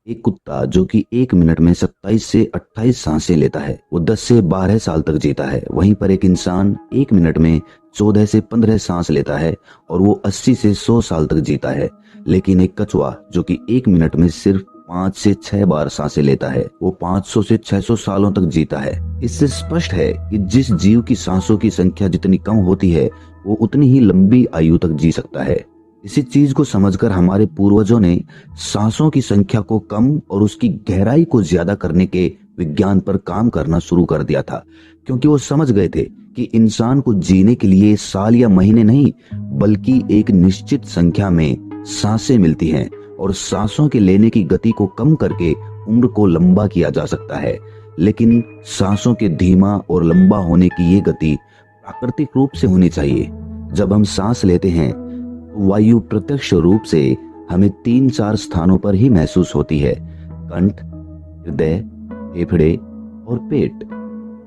एक कुत्ता जो कि 1 मिनट में 27 से 28 सांसें लेता है, वो 10 से 12 साल तक जीता है। वहीं पर एक इंसान 1 मिनट में 14 से 15 सांस लेता है और वो 80 से 100 साल तक जीता है। लेकिन एक कछुआ जो कि 1 मिनट में सिर्फ 5 से 6 बार सांसें लेता है, वो 500 से 600 सालों तक जीता है। इससे स्पष्ट है कि जिस जीव की सांसों की संख्या जितनी कम होती है, वो उतनी ही लंबी आयु तक जी सकता है। इसी चीज को समझकर हमारे पूर्वजों ने सांसों की संख्या को कम और उसकी गहराई को ज्यादा करने के विज्ञान पर काम करना शुरू कर दिया था, क्योंकि वो समझ गए थे कि इंसान को जीने के लिए साल या महीने नहीं, बल्कि एक निश्चित संख्या में सांसें मिलती हैं और सांसों के लेने की गति को कम करके उम्र को लंबा किया जा सकता है। लेकिन सांसों के धीमा और लंबा होने की ये गति प्राकृतिक रूप से होनी चाहिए। जब हम सांस लेते हैं, वायु प्रत्यक्ष रूप से हमें 3-4 स्थानों पर ही महसूस होती है: कंठ, हृदय, फेफड़े और पेट।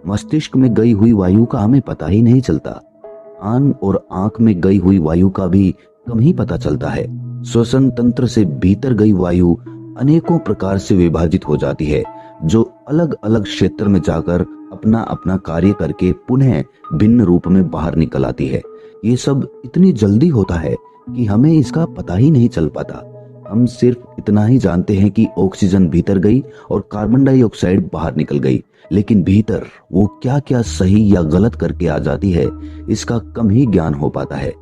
मस्तिष्क में गई हुई वायु का हमें पता ही नहीं चलता। कान और आंख में गई हुई वायु का भी कम ही पता चलता है। श्वसन तंत्र से भीतर गई वायु अनेकों प्रकार से विभाजित हो जाती है, जो अलग अलग क्षेत्र में जाकर अपना अपना कार्य करके पुनः भिन्न रूप में बाहर निकल आती है। ये सब इतनी जल्दी होता है कि हमें इसका पता ही नहीं चल पाता। हम सिर्फ इतना ही जानते हैं कि ऑक्सीजन भीतर गई और कार्बन डाइऑक्साइड बाहर निकल गई, लेकिन भीतर वो क्या क्या सही या गलत करके आ जाती है, इसका कम ही ज्ञान हो पाता है।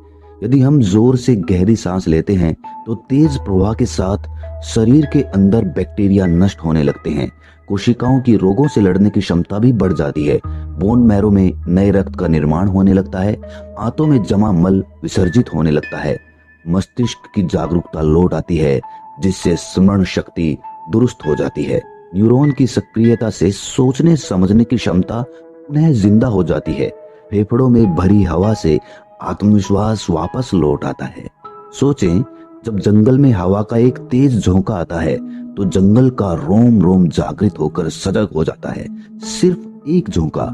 यदि हम जोर से गहरी सांस लेते हैं तो तेज प्रवाह के साथ शरीर के अंदर बैक्टीरिया नष्ट होने लगते हैं। कोशिकाओं की रोगों से लड़ने की क्षमता भी बढ़ जाती है। बोन मैरो में नए रक्त का निर्माण होने लगता है। आंतों में जमा मल विसर्जित होने लगता है। मस्तिष्क की जागरूकता लौट आती है, जिससे स्मरण शक्ति दुरुस्त हो जाती है। न्यूरॉन की सक्रियता से सोचने समझने की क्षमता पुनः जिंदा हो जाती है। फेफड़ों में भरी हवा से आत्मविश्वास वापस लौट आता है। सोचें, जब जंगल में हवा का एक तेज झोंका आता है तो जंगल का रोम रोम जागृत होकर सजग हो जाता है। सिर्फ एक झोंका।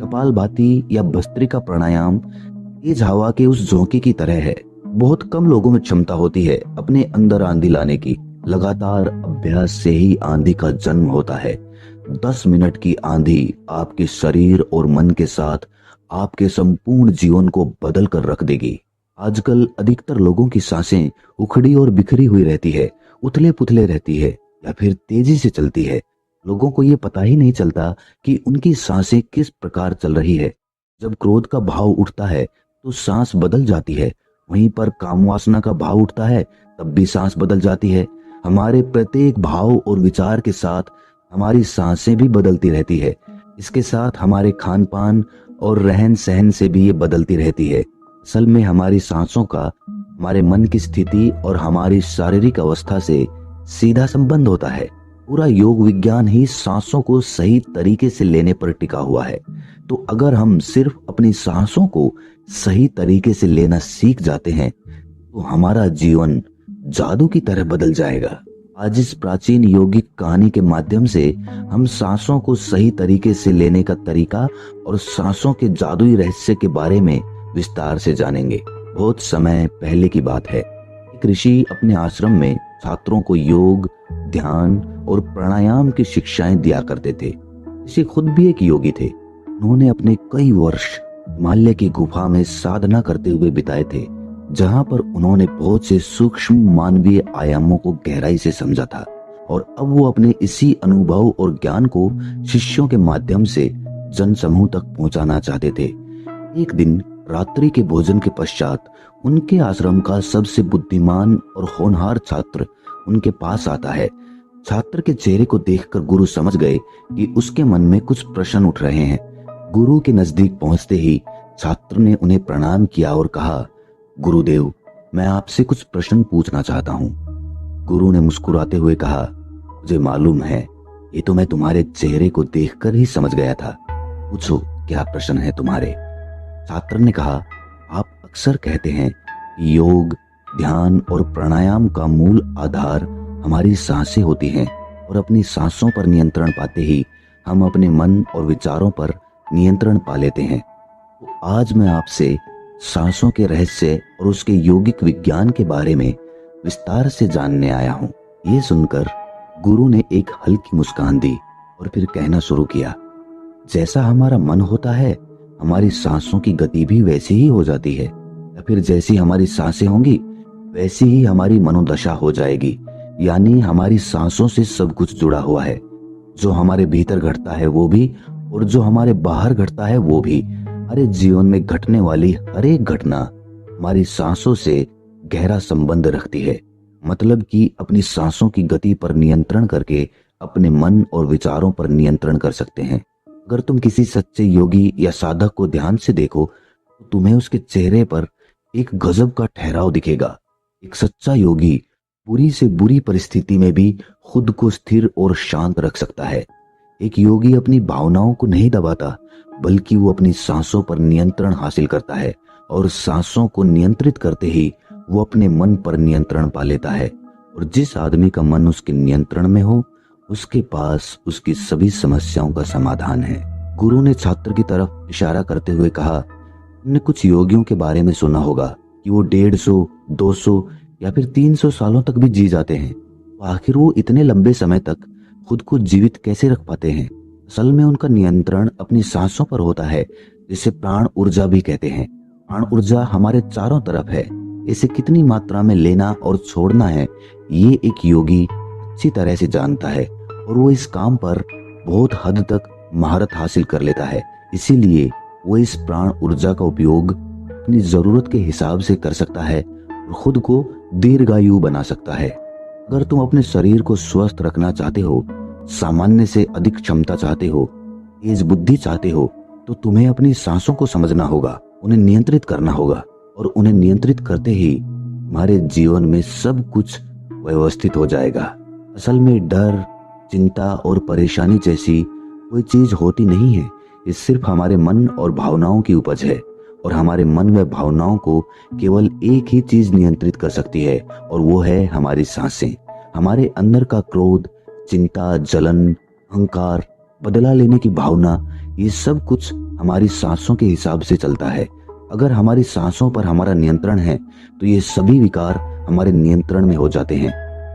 कपालभाति या भस्त्रिका प्राणायाम तेज हवा के उस झोंके की तरह है। बहुत कम लोगों में क्षमता होती है अपने अंदर आंधी लाने की। लगातार अभ्यास से ही आंधी का जन्म होता है। 10 मिनट की आंधी आपके शरीर और मन के साथ आपके संपूर्ण जीवन को बदल कर रख देगी। आजकल अधिकतर लोगों की सांसें उखड़ी और बिखरी हुई रहती है, उथले पुथले रहती है या फिर तेजी से चलती है। लोगों को ये पता ही नहीं चलता कि उनकी सांसें किस प्रकार चल रही है। जब क्रोध का भाव उठता है तो सांस बदल जाती है। वहीं पर काम वासना का भाव उठता है, तब भी सांस बदल जाती है। हमारे प्रत्येक भाव और विचार के साथ हमारी सांसें भी बदलती रहती है। इसके साथ हमारे खान पान और रहन सहन से भी ये बदलती रहती है। असल में हमारी सांसों का हमारे मन की स्थिति और हमारी शारीरिक अवस्था से सीधा संबंध होता है। पूरा योग विज्ञान ही सांसों को सही तरीके से लेने पर टिका हुआ है। तो अगर हम सिर्फ अपनी सांसों को सही तरीके से लेना सीख जाते हैं तो हमारा जीवन जादू की तरह बदल जाएगा। आज इस प्राचीन यौगिक कहानी के माध्यम से हम सांसों को सही तरीके से लेने का तरीका और सांसों के जादुई रहस्य के बारे में विस्तार से जानेंगे। बहुत समय पहले की बात है। एक ऋषि अपने आश्रम में छात्रों को योग, ध्यान और प्राणायाम की शिक्षाएं दिया करते थे। ऋषि खुद भी एक योगी थे। उन्होंने अपने कई वर्ष हिमालय की गुफा में साधना करते हुए बिताए थे, जहां पर उन्होंने बहुत से सूक्ष्म मानवीय आयामों को गहराई से समझा था। और अब वो अपने इसी अनुभव और ज्ञान को शिष्यों के माध्यम से जन समूह तक पहुंचाना चाहते थे। एक दिन रात्रि के भोजन के पश्चात उनके आश्रम का सबसे बुद्धिमान और होनहार छात्र उनके पास आता है। छात्र के चेहरे को देखकर गुरु समझ गए कि उसके मन में कुछ प्रश्न उठ रहे हैं। गुरु के नजदीक पहुंचते ही छात्र ने उन्हें प्रणाम किया और कहा, गुरुदेव, मैं आपसे कुछ प्रश्न पूछना चाहता हूँ। गुरु ने मुस्कुराते हुए कहा, मुझे मालूम है, ये तो मैं तुम्हारे चेहरे को देखकर ही समझ गया था। पूछो, क्या प्रश्न है तुम्हारे? छात्र ने कहा, आप अक्सर कहते हैं कि योग, ध्यान और प्राणायाम का मूल आधार हमारी सांसें होती हैं और अपनी सांसों पर नियंत्रण पाते ही हम अपने मन और विचारों पर नियंत्रण पा लेते हैं। तो आज मैं आपसे सांसों के रहस्य और उसके यौगिक विज्ञान के बारे में विस्तार से जानने आया हूँ। ये सुनकर गुरु ने एक हल्की मुस्कान दी और फिर कहना शुरू किया, जैसा हमारा मन होता है हमारी सांसों की गति भी वैसी ही हो जाती है, या फिर जैसी हमारी सांसें होंगी वैसी ही हमारी मनोदशा हो जाएगी। यानी हमारी सांसों से सब कुछ जुड़ा हुआ है। जो हमारे भीतर घटता है वो भी और जो हमारे बाहर घटता है वो भी। हमारे जीवन में घटने वाली हर एक घटना हमारी सांसों से गहरा संबंध रखती है। मतलब कि अपनी सांसों की गति पर नियंत्रण करके अपने मन और विचारों पर नियंत्रण कर सकते हैं। अगर तुम किसी सच्चे योगी या साधक को ध्यान से देखो तो तुम्हें उसके चेहरे पर एक गजब का ठहराव दिखेगा। एक सच्चा योगी बुरी से बुरी परिस्थिति में भी खुद को स्थिर और शांत रख सकता है। एक योगी अपनी भावनाओं को नहीं दबाता, बल्कि वो अपनी सांसों पर नियंत्रण हासिल करता है और सांसों को नियंत्रित करते ही वो अपने मन पर नियंत्रण पा लेता है। और जिस आदमी का मन उसके नियंत्रण में हो उसके पास उसकी सभी समस्याओं का समाधान है। गुरु ने छात्र की तरफ इशारा करते हुए कहा, तुमने कुछ योगियों के बारे में सुना होगा कि वो 150, 200 या फिर 300 सालों तक भी जी जाते हैं। तो आखिर वो इतने लंबे समय तक खुद को जीवित कैसे रख पाते हैं? असल में उनका नियंत्रण अपनी सांसों पर होता है, जिसे प्राण ऊर्जा भी कहते हैं। प्राण ऊर्जा हमारे चारों तरफ है। इसे कितनी मात्रा में लेना और छोड़ना है ये एक योगी अच्छी तरह से जानता है और वो इस काम पर बहुत हद तक महारत हासिल कर लेता है। इसीलिए वो इस प्राण ऊर्जा का उपयोग अपनी जरूरत के हिसाब से कर सकता है और खुद को दीर्घायु बना सकता है। अगर तुम अपने शरीर को स्वस्थ रखना चाहते हो, सामान्य से अधिक क्षमता चाहते हो, तेज बुद्धि चाहते हो, तो तुम्हें अपनी सांसों को समझना होगा, उन्हें नियंत्रित करना होगा और उन्हें नियंत्रित करते ही तुम्हारे जीवन में सब कुछ व्यवस्थित हो जाएगा। असल में डर, चिंता और परेशानी जैसी कोई चीज होती नहीं है। ये सिर्फ हमारे मन और भावनाओं की उपज है और हमारे मन व भावनाओं को केवल एक ही चीज नियंत्रित कर सकती है और वो है हमारी सांसें। हमारे अंदर का क्रोध, चिंता, जलन, अहंकार, बदला लेने की भावना, ये सब कुछ हमारी सांसों के हिसाब से चलता है। अगर हमारी सांसों पर हमारा नियंत्रण है तो ये सभी विकार हमारे नियंत्रण में हो जाते हैं।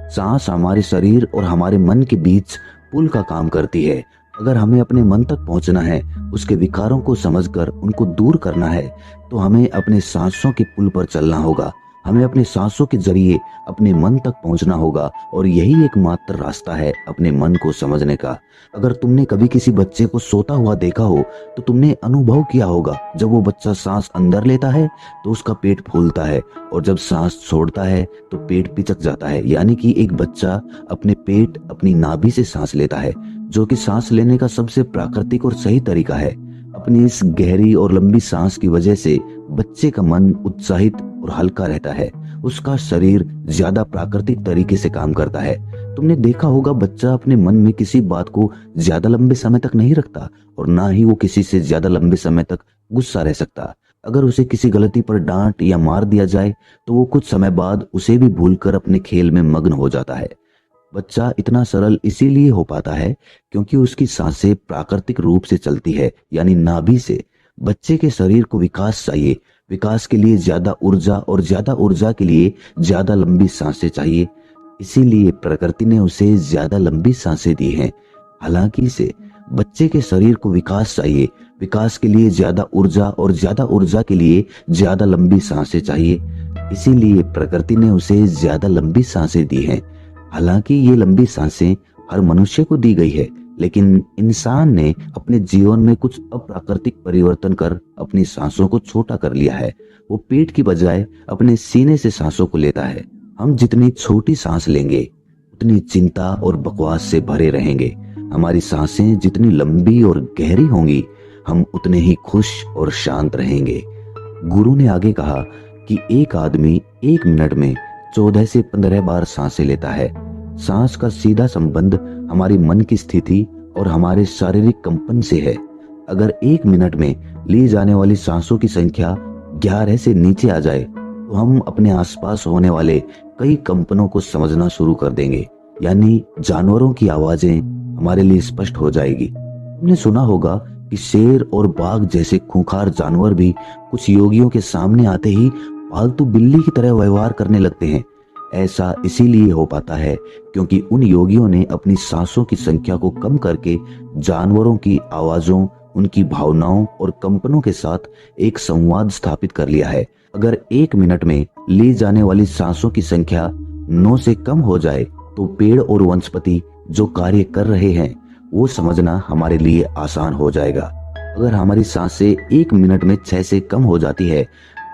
सांस हमारे शरीर और हमारे मन के बीच पुल का काम करती है। अगर हमें अपने मन तक पहुंचना है, उसके विकारों को समझकर उनको दूर करना है, तो हमें अपने सांसों के पुल पर चलना होगा। हमें अपने सांसों के जरिए अपने मन तक पहुंचना होगा और यही एकमात्र रास्ता है अपने मन को समझने का। अगर तुमने कभी किसी बच्चे को सोता हुआ देखा हो तो तुमने अनुभव किया होगा, जब वो बच्चा सांस अंदर लेता है तो उसका पेट फूलता है और जब सांस छोड़ता है तो पेट पिचक जाता है। यानी कि एक बच्चा अपने पेट, अपनी नाभि से सांस लेता है, जो कि सांस लेने का सबसे प्राकृतिक और सही तरीका है। अपनी इस गहरी और लंबी सांस की वजह से बच्चे का मन उत्साहित और हल्का रहता है। उसका शरीर ज्यादा प्राकृतिक तरीके से काम करता है। तुमने देखा होगा बच्चा अपने मन में किसी बात को ज्यादा लंबे समय तक नहीं रखता और ना ही वो किसी से ज्यादा लंबे समय तक गुस्सा रह सकता। अगर उसे किसी गलती पर डांट या मार दिया जाए तो वो कुछ समय बाद उसे भी भूलकर अपने खेल में मग्न हो जाता है। बच्चा इतना सरल इसीलिए हो पाता है क्योंकि उसकी सांसें प्राकृतिक रूप से चलती है, यानी नाभि से। बच्चे के शरीर को विकास चाहिए, विकास के लिए ज्यादा ऊर्जा और ज्यादा ऊर्जा के लिए ज्यादा लंबी सांसें चाहिए। इसीलिए प्रकृति ने उसे ज्यादा लंबी सांसें दी हैं। हालांकि इसे बच्चे के शरीर को विकास चाहिए, विकास के लिए ज्यादा ऊर्जा और ज्यादा ऊर्जा के लिए ज्यादा लंबी सांसें चाहिए। इसीलिए प्रकृति ने उसे ज्यादा लंबी सांसें दी हैं। हालांकि ये लंबी सांसें हर मनुष्य को दी गई है, लेकिन इंसान ने अपने जीवन में कुछ अप्राकृतिक परिवर्तन कर अपनी सांसों को छोटा कर लिया है। वो पेट की बजाय अपने सीने से सांसों को लेता है। हम जितनी छोटी सांस लेंगे उतनी चिंता और बकवास से भरे रहेंगे। हमारी सांसें जितनी लंबी और गहरी होंगी हम उतने ही खुश और शांत रहेंगे। गुरु ने आगे कहा कि एक आदमी 1 मिनट में 14 से 15 बार सांसें लेता है। सांस का सीधा संबंध हमारी मन की स्थिति और हमारे शारीरिक कंपन से है। अगर 1 मिनट में ली जाने वाली सांसों की संख्या 11 से नीचे आ जाए तो हम अपने आसपास होने वाले कई कंपनों को समझना शुरू कर देंगे, यानी जानवरों की आवाजें हमारे लिए स्पष्ट हो जाएगी। तुमने सुना होगा कि शेर और बाघ जैसे खूंखार जानवर भी कुछ योगियों के सामने आते ही पालतू बिल्ली की तरह व्यवहार करने लगते हैं। ऐसा इसीलिए हो पाता है क्योंकि उन योगियों ने अपनी सांसों की संख्या को कम करके जानवरों की आवाजों, उनकी भावनाओं और कंपनों के साथ एक संवाद स्थापित कर लिया है। अगर 1 मिनट में ली जाने वाली सांसों की संख्या 9 से कम हो जाए तो पेड़ और वनस्पति जो कार्य कर रहे हैं वो समझना हमारे लिए आसान हो जाएगा। अगर हमारी सांसें 1 मिनट में 6 से कम हो जाती है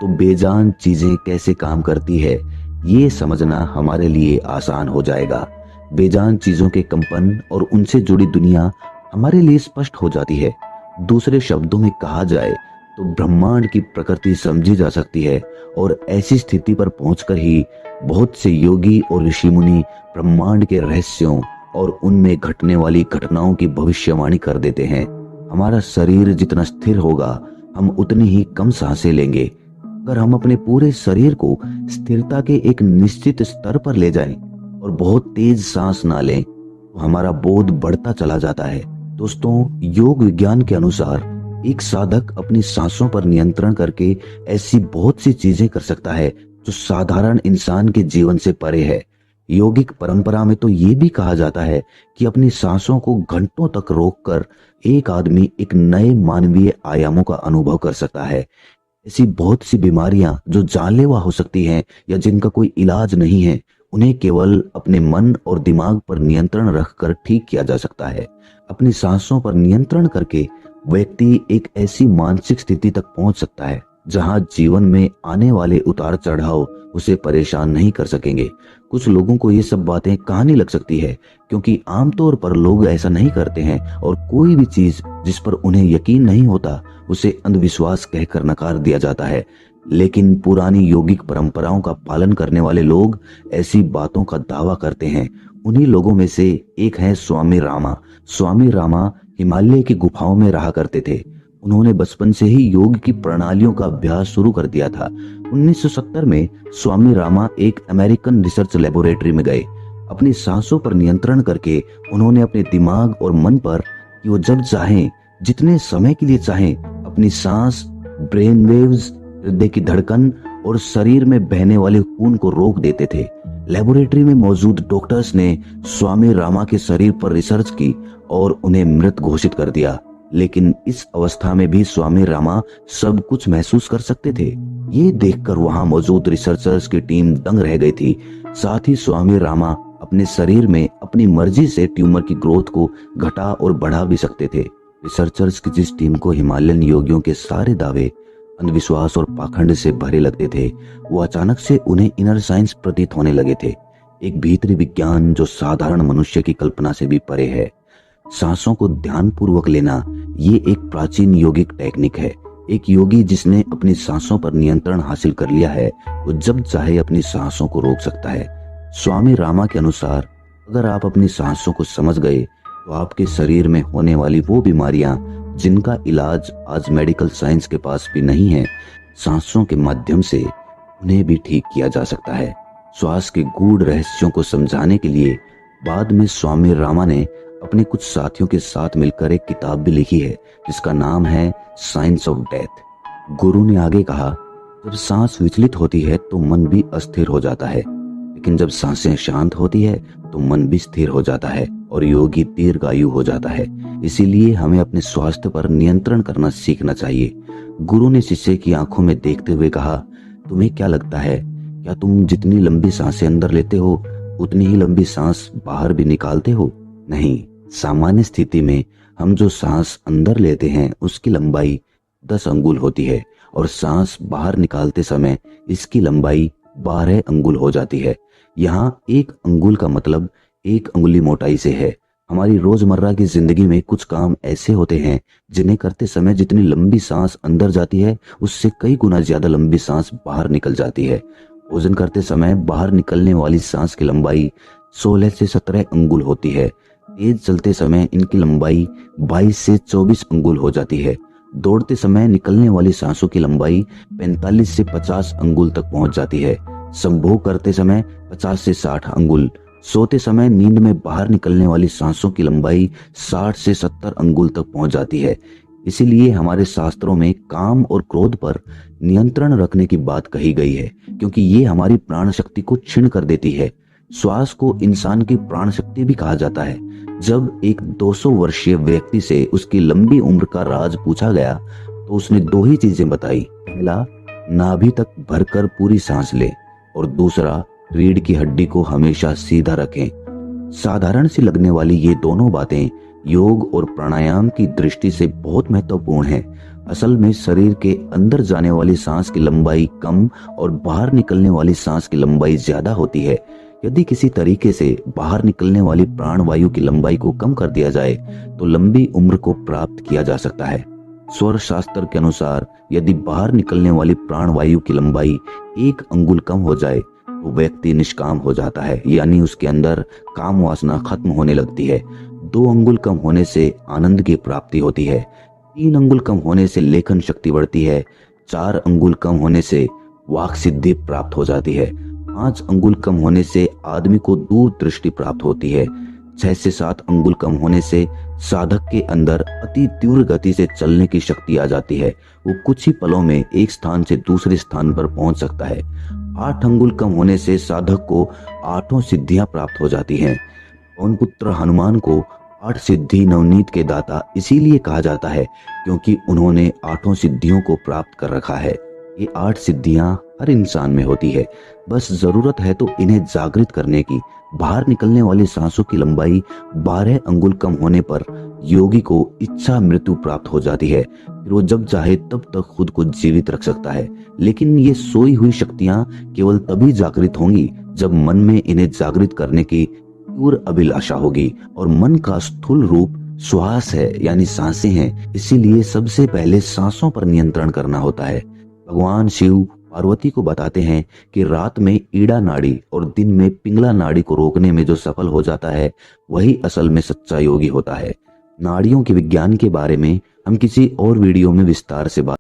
तो बेजान चीजें कैसे काम करती है ये समझना हमारे लिए आसान हो जाएगा। बेजान चीजों के कंपन और उनसे जुड़ी दुनिया हमारे लिए स्पष्ट हो जाती है। दूसरे शब्दों में कहा जाए तो ब्रह्मांड की प्रकृति समझी जा सकती है और ऐसी स्थिति पर पहुंचकर ही बहुत से योगी और ऋषि मुनि ब्रह्मांड के रहस्यों और उनमें घटने वाली घटनाओं की भविष्यवाणी कर देते हैं। हमारा शरीर जितना स्थिर होगा हम उतनी ही कम सांसें लेंगे। अगर हम अपने पूरे शरीर को स्थिरता के एक निश्चित स्तर पर ले जाएं और बहुत तेज सांस ना लें तो हमारा बोध बढ़ता चला जाता है। दोस्तों, योग विज्ञान के अनुसार एक साधक अपनी सांसों पर नियंत्रण करके ऐसी बहुत सी चीजें कर सकता है जो साधारण इंसान के जीवन से परे है। योगिक परंपरा में तो ये भी कहा जाता है कि अपनी सांसों को घंटों तक रोककर एक आदमी एक नए मानवीय आयामों का अनुभव कर सकता है। ऐसी बहुत सी बीमारियां जो जानलेवा हो सकती हैं या जिनका कोई इलाज नहीं है, उन्हें केवल अपने मन और दिमाग पर नियंत्रण रखकर ठीक किया जा सकता है। अपनी सांसों पर नियंत्रण करके व्यक्ति एक ऐसी मानसिक स्थिति तक पहुंच सकता है जहां जीवन में आने वाले उतार चढ़ाव उसे परेशान नहीं कर सकेंगे। कुछ लोगों को ये सब बातें कहानी लग सकती है क्योंकि आमतौर पर लोग ऐसा नहीं करते हैं और कोई भी चीज जिस पर उन्हें यकीन नहीं होता उसे अंधविश्वास कहकर नकार दिया जाता है। लेकिन पुरानी योगिक परंपराओं का पालन करने वाले लोग ऐसी बातों का दावा करते हैं। उन्हीं लोगों में से एक है स्वामी रामा। स्वामी रामा हिमालय की गुफाओं में रहा करते थे। उन्होंने बचपन से ही योग की प्रणालियों का अभ्यास शुरू कर दिया था। 1970 में स्वामी रामा एक अमेरिकन रिसर्च लेबोरेटरी में गए। अपनी सांसों पर नियंत्रण करके उन्होंने अपने दिमाग और मन पर कि वो जब चाहें, जितने समय के लिए चाहें, अपनी सांस, ब्रेन वेव्स, हृदय की धड़कन और शरीर में बहने वाले खून को रोक देते थे। लेबोरेटरी में मौजूद डॉक्टर्स ने स्वामी रामा के शरीर पर रिसर्च की और उन्हें मृत घोषित कर दिया। लेकिन इस अवस्था में भी स्वामी रामा सब कुछ महसूस कर सकते थे। ये देखकर वहां मौजूद रिसर्चर्स की टीम दंग रह गई थी। साथ ही स्वामी रामा अपने शरीर में अपनी मर्जी से ट्यूमर की ग्रोथ को घटा और बढ़ा भी सकते थे। रिसर्चर्स की जिस टीम को हिमालयन योगियों के सारे दावे अंधविश्वास और पाखंड से भरे लगते थे, वो अचानक से उन्हें इनर साइंस प्रतीत होने लगे थे, एक भीतरी विज्ञान जो साधारण मनुष्य की कल्पना से भी परे है। सांसों को ध्यानपूर्वक लेना ये एक प्राचीन योगिक टेक्निक है। एक योगी जिसने अपनी सांसों पर नियंत्रण हासिल कर लिया है वो जब चाहे अपनी सांसों को रोक सकता है। स्वामी रामा के अनुसार अगर आप अपनी सांसों को समझ गए तो आपके शरीर में होने वाली वो बीमारियां जिनका इलाज आज मेडिकल साइंस के पास भी नहीं है, सांसों के माध्यम से उन्हें भी ठीक किया जा सकता है। श्वास के गूढ़ रहस्यों को समझाने के लिए बाद में स्वामी रामा ने अपने कुछ साथियों के साथ मिलकर एक किताब भी लिखी है जिसका नाम है साइंस ऑफ डेथ। गुरु ने आगे कहा, जब सांस विचलित होती है तो मन भी अस्थिर हो जाता है, लेकिन जब सांसें शांत होती है तो मन भी स्थिर हो जाता है और योगी दीर्घायु हो जाता है। इसीलिए हमें अपने स्वास्थ्य पर नियंत्रण करना सीखना चाहिए। गुरु ने शिष्य की आंखों में देखते हुए कहा, तुम्हें क्या लगता है, क्या तुम जितनी लंबी सांसें अंदर लेते हो उतनी ही लंबी सांस बाहर भी निकालते हो? नहीं, सामान्य स्थिति में हम जो सांस अंदर लेते हैं उसकी लंबाई 10 अंगुल होती है और सांस बाहर निकालते समय इसकी लंबाई 12 अंगुल हो जाती है। यहाँ 1 अंगुल का मतलब 1 अंगुली मोटाई से है। हमारी रोजमर्रा की जिंदगी में कुछ काम ऐसे होते हैं जिन्हें करते समय जितनी लंबी सांस अंदर जाती है उससे कई गुना ज्यादा लंबी सांस बाहर निकल जाती है। भोजन करते समय बाहर निकलने वाली सांस की लंबाई 16 से 17 अंगुल होती है। तेज चलते समय इनकी लंबाई 22 से 24 अंगुल हो जाती है। दौड़ते समय निकलने वाली सांसों की लंबाई 45 से 50 अंगुल तक पहुंच जाती है। संभोग करते समय 50 से 60 अंगुल। सोते समय नींद में बाहर निकलने वाली सांसों की लंबाई 60 से 70 अंगुल तक पहुंच जाती है। इसीलिए हमारे शास्त्रों में काम और क्रोध पर नियंत्रण रखने की बात कही गई है, क्योंकि ये हमारी प्राण शक्ति को क्षीण कर देती है। श्वास को इंसान की प्राण शक्ति भी कहा जाता है। जब एक 200 वर्षीय व्यक्ति से उसकी लंबी उम्र का राज पूछा गया तो उसने दो ही चीजें बताई। पहला, नाभि तक भरकर पूरी सांस ले, और दूसरा, रीढ़ की हड्डी को हमेशा सीधा रखें। साधारण सी लगने वाली ये दोनों बातें योग और प्राणायाम की दृष्टि से बहुत महत्वपूर्ण है। असल में शरीर के अंदर जाने वाली सांस की लंबाई कम और बाहर निकलने वाली सांस की लंबाई ज्यादा होती है। यदि किसी तरीके से बाहर निकलने वाली प्राण वायु की लंबाई को कम कर दिया जाए तो लंबी उम्र को प्राप्त किया जा सकता है। स्वर शास्त्र के अनुसार यदि बाहर निकलने वाली प्राण वायु की लंबाई 1 अंगुल कम हो जाए तो व्यक्ति निष्काम हो जाता है, यानी उसके अंदर काम वासना खत्म होने लगती है। 2 अंगुल कम होने से आनंद की प्राप्ति होती है। 3 अंगुल कम होने से लेखन शक्ति बढ़ती है। 4 अंगुल कम होने से वाक सिद्धि प्राप्त हो जाती है। 5 अंगुल कम होने से आदमी को दूर दृष्टि प्राप्त होती है। 6 से 7 अंगुल कम होने से साधक के अंदर अति तीव्र गति से चलने की शक्ति आ जाती है। वो कुछ ही पलों में एक स्थान से दूसरे स्थान पर पहुंच सकता है। 8 अंगुल कम होने से साधक को 8 सिद्धियां प्राप्त हो जाती हैं। पवन पुत्र हनुमान को 8 सिद्धि नवनीत के दाता इसीलिए कहा जाता है क्योंकि उन्होंने 8 सिद्धियों को प्राप्त कर रखा है। ये 8 सिद्धियां हर इंसान में होती है, बस जरूरत है तो इन्हें जागृत करने की। बाहर निकलने वाली सांसों की लंबाई 12 अंगुल कम होने पर योगी को इच्छा मृत्यु प्राप्त हो जाती है। फिर वो जब चाहे तब तक खुद को जीवित रख सकता है। लेकिन ये सोई हुई शक्तियां केवल तभी जागृत होंगी जब मन में इन्हें जागृत करने की तीव्र अभिलाषा होगी, और मन का स्थूल रूप श्वास है, यानी सांसें हैं। इसीलिए सबसे पहले सांसों पर नियंत्रण करना होता है। भगवान शिव पार्वती को बताते हैं कि रात में ईड़ा नाड़ी और दिन में पिंगला नाड़ी को रोकने में जो सफल हो जाता है वही असल में सच्चा योगी होता है। नाड़ियों के विज्ञान के बारे में हम किसी और वीडियो में विस्तार से बात